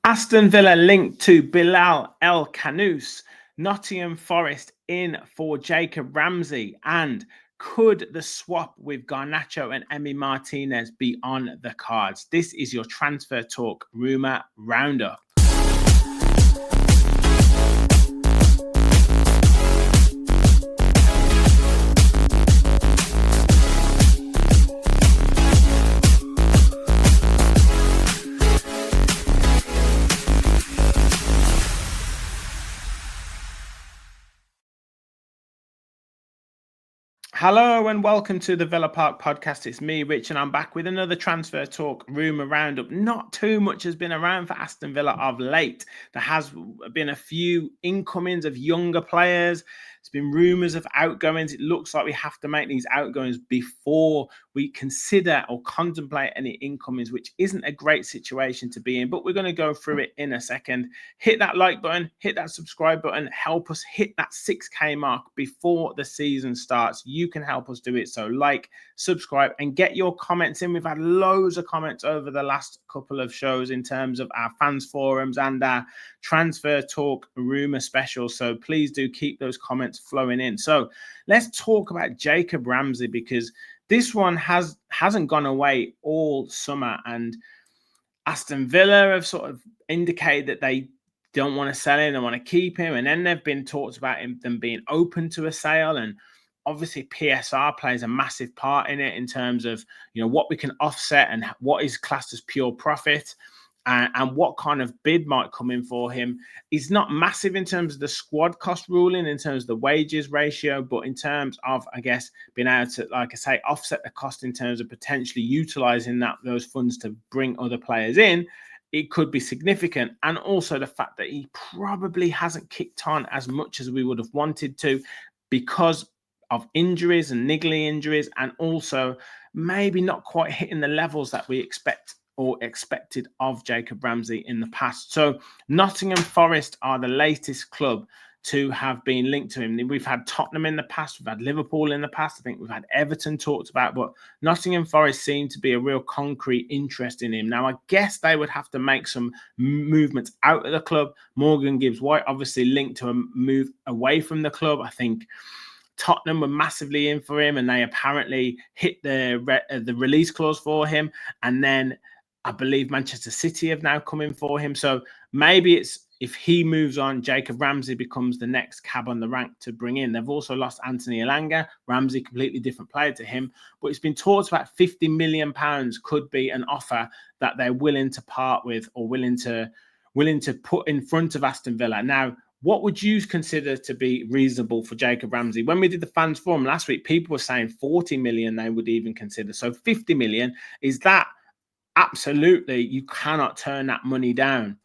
Aston Villa linked to Bilal El Khanouss. Nottingham Forest in for Jacob Ramsey. And could the swap with Garnacho and Emmy Martinez be on the cards? This is your Transfer Talk Rumour Roundup. Hello and welcome to the Villa Park podcast. It's me, Rich, and I'm back with another Transfer Talk Rumour Roundup. Not too much has been around for Aston Villa of late. There has been a few incomings of younger players. There's been rumours of outgoings. It looks like we have to make these outgoings before we consider or contemplate any incomings, which isn't a great situation to be in. But we're going to go through it in a second. Hit that like button, hit that subscribe button, help us hit that 6K mark before the season starts. You can help us do it. So like, subscribe, and get your comments in. We've had loads of comments over the last couple of shows in terms of our fans forums and our Transfer Talk Rumour special. So please do keep those comments flowing in. So let's talk about Jacob Ramsey, because this one hasn't gone away all summer, and Aston Villa have sort of indicated that they don't want to sell him, they want to keep him, and then there've been talks about them being open to a sale, and obviously PSR plays a massive part in it in terms of, you know, what we can offset and what is classed as pure profit. And what kind of bid might come in for him is not massive in terms of the squad cost ruling, in terms of the wages ratio, but in terms of, I guess, being able to, like I say, offset the cost in terms of potentially utilising those funds to bring other players in, it could be significant. And also the fact that he probably hasn't kicked on as much as we would have wanted to because of injuries and niggly injuries, and also maybe not quite hitting the levels that we expected of Jacob Ramsey in the past. So Nottingham Forest are the latest club to have been linked to him. We've had Tottenham in the past, we've had Liverpool in the past, I think we've had Everton talked about, but Nottingham Forest seem to be a real concrete interest in him. Now, I guess they would have to make some movements out of the club. Morgan Gibbs-White obviously linked to a move away from the club. I think Tottenham were massively in for him, and they apparently hit the release clause for him. And then I believe Manchester City have now come in for him. So maybe it's, if he moves on, Jacob Ramsey becomes the next cab on the rank to bring in. They've also lost Anthony Elanga. Ramsey, completely different player to him. But it's been talked about £50 million could be an offer that they're willing to part with, or willing to put in front of Aston Villa. Now, what would you consider to be reasonable for Jacob Ramsey? When we did the fans forum last week, people were saying 40 million they would even consider. So 50 million, is that absolutely, you cannot turn that money down?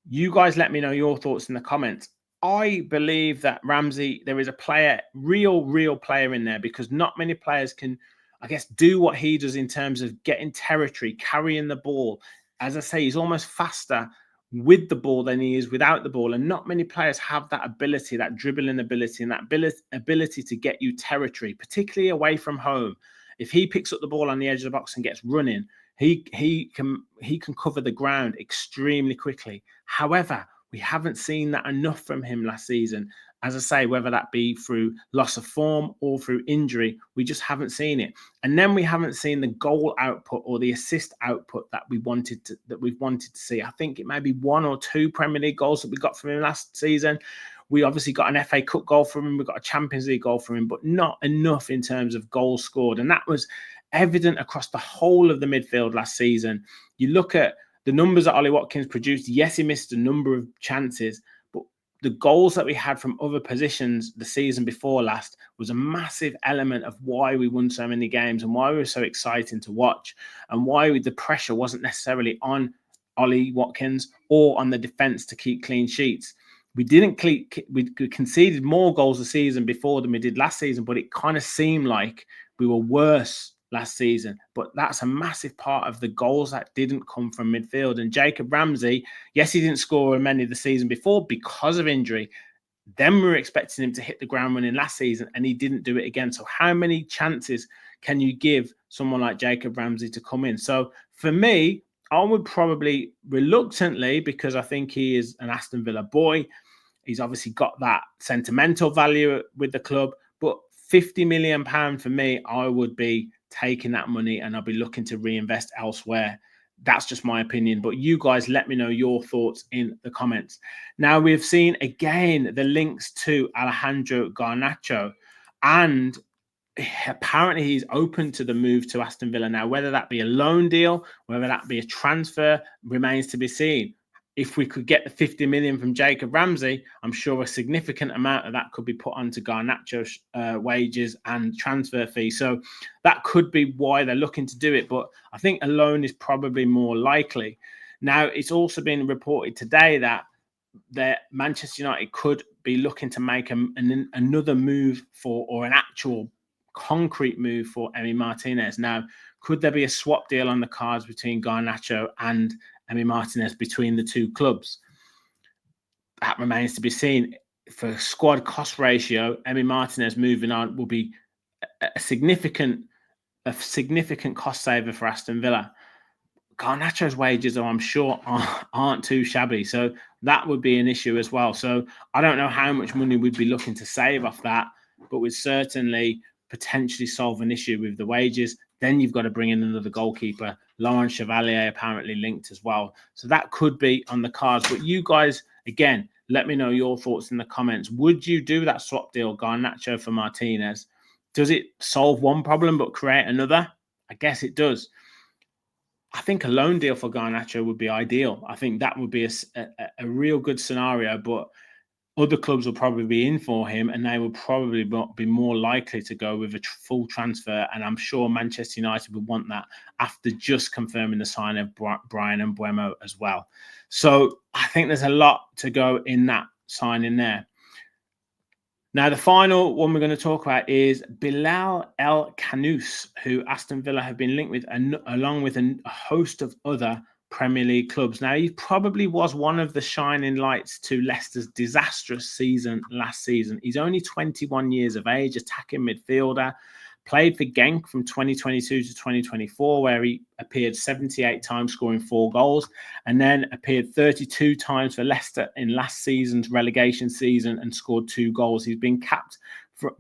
You guys let me know your thoughts in the comments. I believe that Ramsey, there is a player, real player in there, because not many players can, I guess, do what he does in terms of getting territory, carrying the ball. As I say, he's almost faster with the ball than he is without the ball. And not many players have that ability, that dribbling ability, and that ability to get you territory, particularly away from home. If he picks up the ball on the edge of the box and gets running, he can cover the ground extremely quickly. However, we haven't seen that enough from him last season. As I say, whether that be through loss of form or through injury, we just haven't seen it. And then we haven't seen the goal output or the assist output that we've wanted to see. I think it may be 1 or 2 Premier League goals that we got from him last season. We obviously got an FA Cup goal from him. We got a Champions League goal from him, but not enough in terms of goals scored. And that was evident across the whole of the midfield last season. You look at the numbers that Ollie Watkins produced. Yes, he missed a number of chances, but the goals that we had from other positions the season before last was a massive element of why we won so many games and why we were so exciting to watch, and why the pressure wasn't necessarily on Ollie Watkins or on the defence to keep clean sheets. We conceded more goals the season before than we did last season, but it kind of seemed like we were worse last season. But that's a massive part of the goals that didn't come from midfield. And Jacob Ramsey, yes, he didn't score many the season before because of injury. Then we were expecting him to hit the ground running last season, and he didn't do it again. So how many chances can you give someone like Jacob Ramsey to come in? So for me, I would probably reluctantly, because I think he is an Aston Villa boy. He's obviously got that sentimental value with the club, but £50 million for me, I would be taking that money and I'll be looking to reinvest elsewhere. That's just my opinion. But you guys, let me know your thoughts in the comments. Now, we've seen again the links to Alejandro Garnacho, and apparently he's open to the move to Aston Villa. Now, whether that be a loan deal, whether that be a transfer, remains to be seen. If we could get the 50 million from Jacob Ramsey, I'm sure a significant amount of that could be put onto Garnacho's wages and transfer fee. So that could be why they're looking to do it. But I think a loan is probably more likely. Now, it's also been reported today that Manchester United could be looking to make another move or an actual concrete move for Emmy Martinez. Now, could there be a swap deal on the cards between Garnacho and Emmy Martinez between the two clubs? That remains to be seen. For squad cost ratio, Emmy Martinez moving on will be a significant cost saver for Aston Villa. Garnacho's wages, I'm sure, aren't too shabby. So that would be an issue as well. So I don't know how much money we'd be looking to save off that, but we'd certainly potentially solve an issue with the wages. Then you've got to bring in another goalkeeper. Laurent Chevalier apparently linked as well. So that could be on the cards. But you guys, again, let me know your thoughts in the comments. Would you do that swap deal, Garnacho for Martinez? Does it solve one problem but create another? I guess it does. I think a loan deal for Garnacho would be ideal. I think that would be a real good scenario, but other clubs will probably be in for him and they will probably be more likely to go with a full transfer. And I'm sure Manchester United would want that after just confirming the sign of Bryan Mbeumo as well. So I think there's a lot to go in that signing there. Now, the final one we're going to talk about is Bilal El Khanouss, who Aston Villa have been linked with, along with a host of other Premier League clubs. Now, he probably was one of the shining lights to Leicester's disastrous season last season. He's only 21 years of age, attacking midfielder, played for Genk from 2022 to 2024, where he appeared 78 times, scoring 4 goals, and then appeared 32 times for Leicester in last season's relegation season and scored 2 goals. He's been capped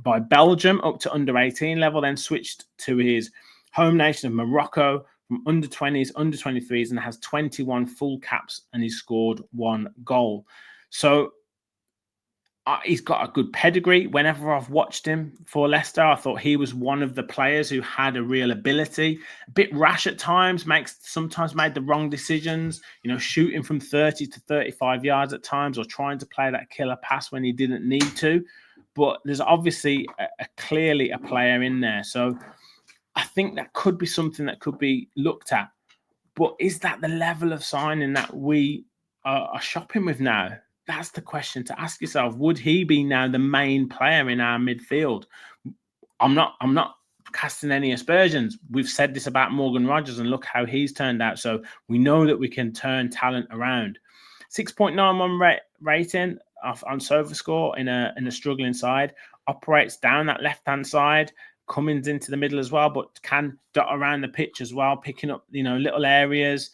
by Belgium up to under-18 level, then switched to his home nation of Morocco from under-20s, under-23s, and has 21 full caps, and he's scored 1 goal. So he's got a good pedigree. Whenever I've watched him for Leicester, I thought he was one of the players who had a real ability. A bit rash at times, sometimes made the wrong decisions, shooting from 30 to 35 yards at times, or trying to play that killer pass when he didn't need to. But there's obviously clearly a player in there. So I think that could be something that could be looked at. But is that the level of signing that we are shopping with now? That's the question to ask yourself. Would he be now the main player in our midfield? I'm not casting any aspersions. We've said this about Morgan Rogers, and look how he's turned out. So we know that we can turn talent around. 6.91 rating on SofaScore in a struggling side. Operates down that left-hand side. Cummins into the middle as well, but can dot around the pitch as well, picking up little areas,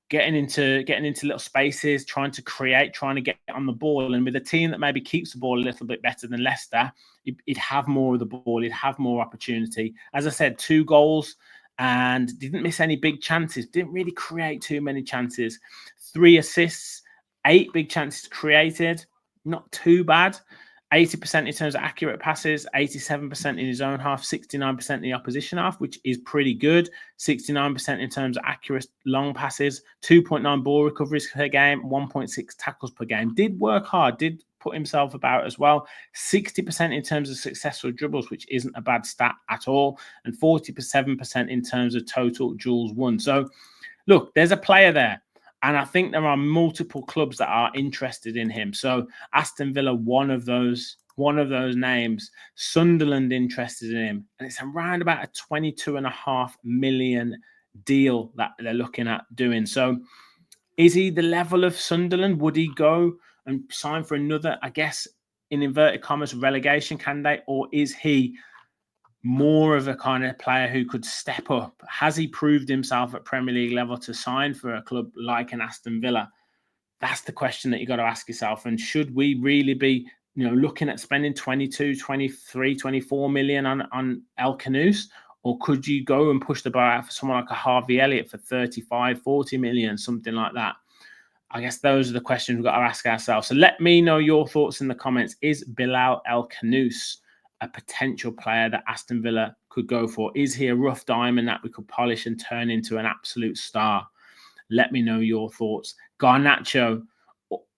getting into little spaces, trying to create, trying to get on the ball. And with a team that maybe keeps the ball a little bit better than Leicester, he'd have more of the ball, he'd have more opportunity. As I said, 2 goals and didn't miss any big chances, didn't really create too many chances. 3 assists, 8 big chances created, not too bad. 80% in terms of accurate passes, 87% in his own half, 69% in the opposition half, which is pretty good. 69% in terms of accurate long passes, 2.9 ball recoveries per game, 1.6 tackles per game. Did work hard, did put himself about as well. 60% in terms of successful dribbles, which isn't a bad stat at all. And 47% in terms of total duels won. So, look, there's a player there. And I think there are multiple clubs that are interested in him. So Aston Villa, one of those names. Sunderland interested in him. And it's around about a 22.5 million deal that they're looking at doing. So is he the level of Sunderland? Would he go and sign for another, I guess, in inverted commas, relegation candidate? Or is he more of a kind of player who could step up? Has he proved himself at Premier League level to sign for a club like an Aston Villa? That's the question that you got to ask yourself. And should we really be, looking at spending 22, 23, 24 million on El Khanouss? Or could you go and push the bar out for someone like a Harvey Elliott for 35, 40 million, something like that? I guess those are the questions we've got to ask ourselves. So let me know your thoughts in the comments. Is Bilal El Khanouss a potential player that Aston Villa could go for? Is he a rough diamond that we could polish and turn into an absolute star? Let me know your thoughts. Garnacho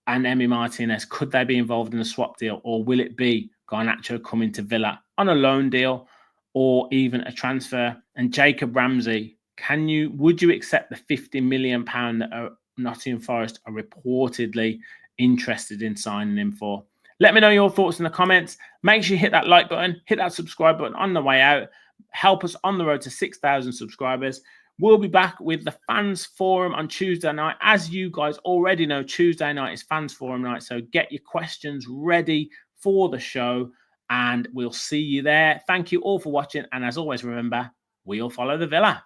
and Emmy Martinez, could they be involved in a swap deal, or will it be Garnacho coming to Villa on a loan deal or even a transfer? And Jacob Ramsey, would you accept the £50 million that Nottingham Forest are reportedly interested in signing him for? Let me know your thoughts in the comments. Make sure you hit that like button, hit that subscribe button on the way out. Help us on the road to 6,000 subscribers. We'll be back with the Fans Forum on Tuesday night. As you guys already know, Tuesday night is Fans Forum night. So get your questions ready for the show and we'll see you there. Thank you all for watching. And as always, remember, we'll follow the Villa.